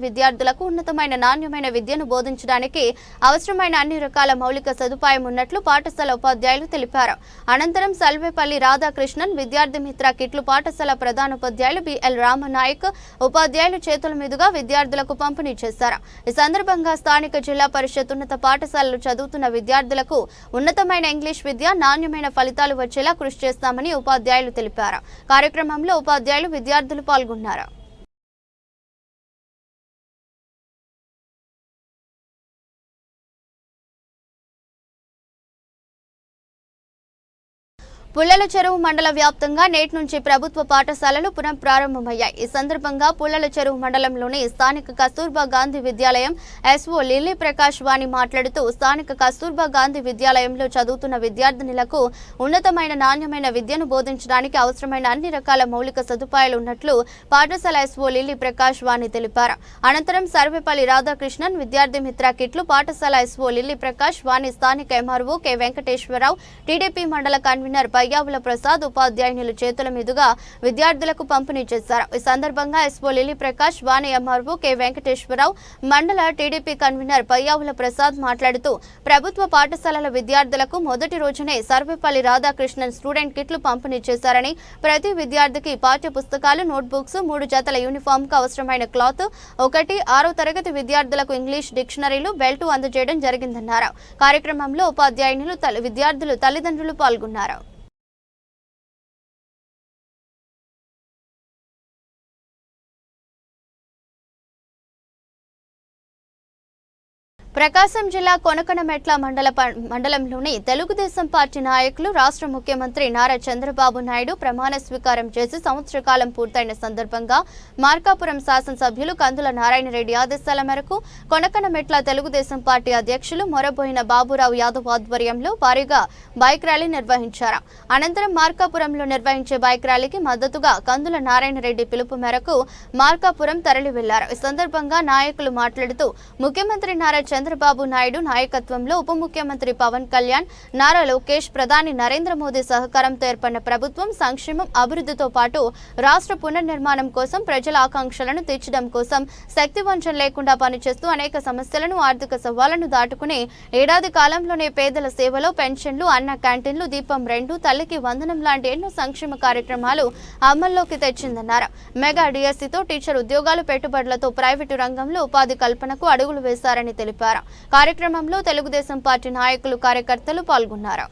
విద్యార్థులకు ఉన్నతమైన నాణ్యమైన విద్యను బోధించడానికి అవసరమైన అన్ని రకాల మౌలిక సదుపాయం ఉన్నట్లు పాఠశాల ఉపాధ్యాయులు తెలిపారు. అనంతరం సల్వేపల్లి రాధాకృష్ణన్ విద్యార్థి మిత్ర కిట్లు పాఠశాల ప్రధానోపాధ్యాయులు బిఎల్ రామనాయక్ ఉపాధ్యాయులు చేతుల మీదుగా విద్యార్థులకు పంపిణీ చేశారు. ఈ సందర్భంగా స్థానిక జిల్లా పరిషత్ ఉన్నత పాఠశాలలు చదువుతున్న విద్యార్థులకు ఉన్నతమైన ఇంగ్లీష్ విద్య, నాణ్యమైన ఫలితాలు వచ్చేలా కృషి చేస్తామని ఉపాధ్యాయులు తెలిపారు. కార్యక్రమంలో ఉపాధ్యాయులు, విద్యార్థులు పాల్గొన్నారు. పుల్లల చెరువు మండల వ్యాప్తంగా నేటి నుంచి ప్రభుత్వ పాఠశాలలు పునఃప్రారంభమయ్యాయి. ఈ సందర్భంగా పుల్లల చెరువు మండలంలోని స్థానిక కస్తూర్బా గాంధీ విద్యాలయం ఎస్ఓ లిల్లీ ప్రకాష్ వాణి మాట్లాడుతూ స్థానిక కస్తూర్బా గాంధీ విద్యాలయంలో చదువుతున్న విద్యార్థినులకు ఉన్నతమైన నాణ్యమైన విద్యను బోధించడానికి అవసరమైన అన్ని రకాల మౌలిక సదుపాయాలు ఉన్నట్లు పాఠశాల ఎస్ఓ లిల్లీ ప్రకాష్ వాణి తెలిపారు. అనంతరం సర్వేపల్లి రాధాకృష్ణన్ విద్యార్థి మిత్ర కిట్లు పాఠశాల ఎస్ఓ లిల్లీ ప్రకాష్ వాణి స్థానిక ఎంఆర్ఓ కె వెంకటేశ్వరరావు, టీడీపీ మండల కన్వీనర్ పయ్యావుల ప్రసాద్ ఉపాధ్యాయునుల చేతుల మీదుగా విద్యార్థులకు పంపిణీ చేశారు. ఈ సందర్భంగా ఎస్ఓ లిలీ ప్రకాష్, వాణి ఎంఆర్ఓ కె వెంకటేశ్వరరావు, మండల టీడీపీ కన్వీనర్ పయ్యావుల ప్రసాద్ మాట్లాడుతూ ప్రభుత్వ పాఠశాలల విద్యార్థులకు మొదటి రోజునే సర్వేపల్లి రాధాకృష్ణన్ స్టూడెంట్ కిట్లు పంపిణీ చేశారని, ప్రతి విద్యార్థికి పాఠ్య పుస్తకాలు, నోట్బుక్స్, 3 జతల యూనిఫామ్ కు అవసరమైన క్లాత్, 6వ తరగతి విద్యార్థులకు ఇంగ్లీష్ డిక్షనరీలు, బెల్ట్ అందజేయడం జరిగిందన్నారు. కార్యక్రమంలో ఉపాధ్యాయునులు, విద్యార్థులు, తల్లిదండ్రులు పాల్గొన్నారు. ప్రకాశం జిల్లా కొనకనమెట్ల మండలంలోని తెలుగుదేశం పార్టీ నాయకులు రాష్ట్ర ముఖ్యమంత్రి నారా చంద్రబాబు నాయుడు ప్రమాణ స్వీకారం చేసి సంవత్సర కాలం పూర్తయిన సందర్భంగా మార్కాపురం శాసనసభ్యులు కందుల నారాయణ రెడ్డి ఆదేశాల మేరకు కొనకనమెట్ల తెలుగుదేశం పార్టీ అధ్యక్షులు మొరబోయిన బాబురావు యాదవ్ ఆధ్వర్యంలో భారీగా బైక్ ర్యాలీ నిర్వహించారు. అనంతరం మార్కాపురంలో నిర్వహించే బైక్ ర్యాలీకి మద్దతుగా కందుల నారాయణ రెడ్డి పిలుపు మేరకు మార్కాపురం తరలి వెళ్లారు. ఈ సందర్భంగా నాయకులు మాట్లాడుతూ ముఖ్యమంత్రి నారా చంద్రబాబు నాయుడు నాయకత్వంలో ఉప ముఖ్యమంత్రి పవన్ కళ్యాణ్, నారా లోకేష్, ప్రధాని నరేంద్ర మోదీ సహకారంతో ఏర్పడిన ప్రభుత్వం సంక్షేమం, అభివృద్ధితో పాటు రాష్ట్ర పునర్నిర్మాణం కోసం, ప్రజల ఆకాంక్షలను తీర్చడం కోసం శక్తివంచన లేకుండా పనిచేస్తూ అనేక సమస్యలను, ఆర్థిక సవాళ్లను దాటుకుని ఏడాది కాలంలోనే పేదల సేవలో పెన్షన్లు, అన్న క్యాంటీన్లు, దీపం 2, తల్లికి వందనం లాంటి ఎన్నో సంక్షేమ కార్యక్రమాలు అమల్లోకి తెచ్చిందన్నారు. మెగా డిఎస్సితో టీచర్ ఉద్యోగాలు, పెట్టుబడులతో ప్రైవేటు రంగంలో ఉపాధి కల్పనకు అడుగులు వేశారని తెలిపారు. కార్యక్రమంలో తెలుగుదేశం పార్టీ నాయకులు, కార్యకర్తలు పాల్గొన్నారు.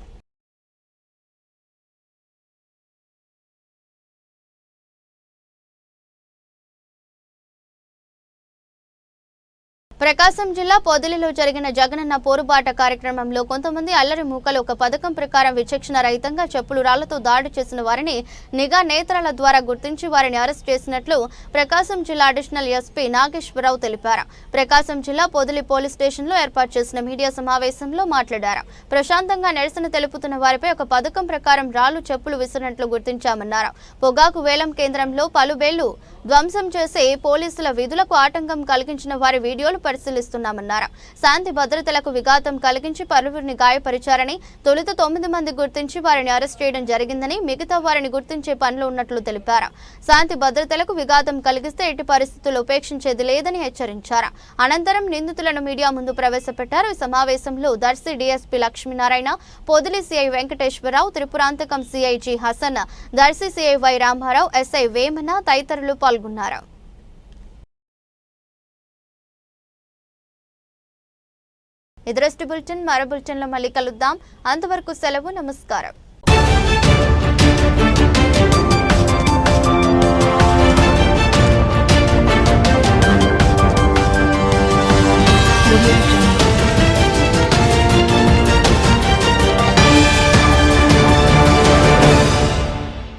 ప్రకాశం జిల్లా పొదిలిలో జరిగిన జగనన్న పోరుబాట కార్యక్రమంలో కొంతమంది అల్లరి మూకలు ఒక పథకం ప్రకారం విచక్షణ రహితంగా చెప్పులు రాళ్లతో దాడి చేసిన వారిని నిఘా నేత్రాల ద్వారా గుర్తించి వారిని అరెస్ట్ చేసినట్లు ప్రకాశం జిల్లా అడిషనల్ ఎస్పీ నాగేశ్వరరావు తెలిపారు. ప్రకాశం జిల్లా పొదిలి పోలీస్ స్టేషన్లో ఏర్పాటు చేసిన మీడియా సమావేశంలో మాట్లాడారు. ప్రశాంతంగా నిరసన తెలుపుతున్న వారిపై ఒక పథకం ప్రకారం రాళ్లు, చెప్పులు విసిరినట్లు గుర్తించామన్నారు. పొగాకు వేలం కేంద్రంలో పలుబేళ్లు ధ్వంసం చేసి పోలీసుల విధులకు ఆటంకం కలిగించిన వారి వీడియోలు పరిశీలిస్తున్నామన్నారు. శాంతి భద్రతలకు విఘాతం కలిగించి పలువురిని గాయపరిచారని, తొలుత 9 మంది గుర్తించి వారిని అరెస్ట్ చేయడం జరిగిందని, మిగతా వారిని గుర్తించే పనిలో ఉన్నట్లు తెలిపారు. శాంతి భద్రతలకు విఘాతం కలిగిస్తే ఎట్టి పరిస్థితుల్లో ఉపేక్షించేది లేదని హెచ్చరించారు. అనంతరం నిందితులను మీడియా ముందు ప్రవేశపెట్టారు. ఈ సమావేశంలో Darsi DSP Lakshminarayana, Podili CI Venkateswararao, Tripurantakam CI G Hasan, Darsi CI Y Ramarao, SI Vemana తదితరులు పాల్గొన్నారు. ఇది బులెటిన్. మరో బులెటిన్లో మళ్ళీ కలుద్దాం. అంతవరకు సెలవు. నమస్కారం.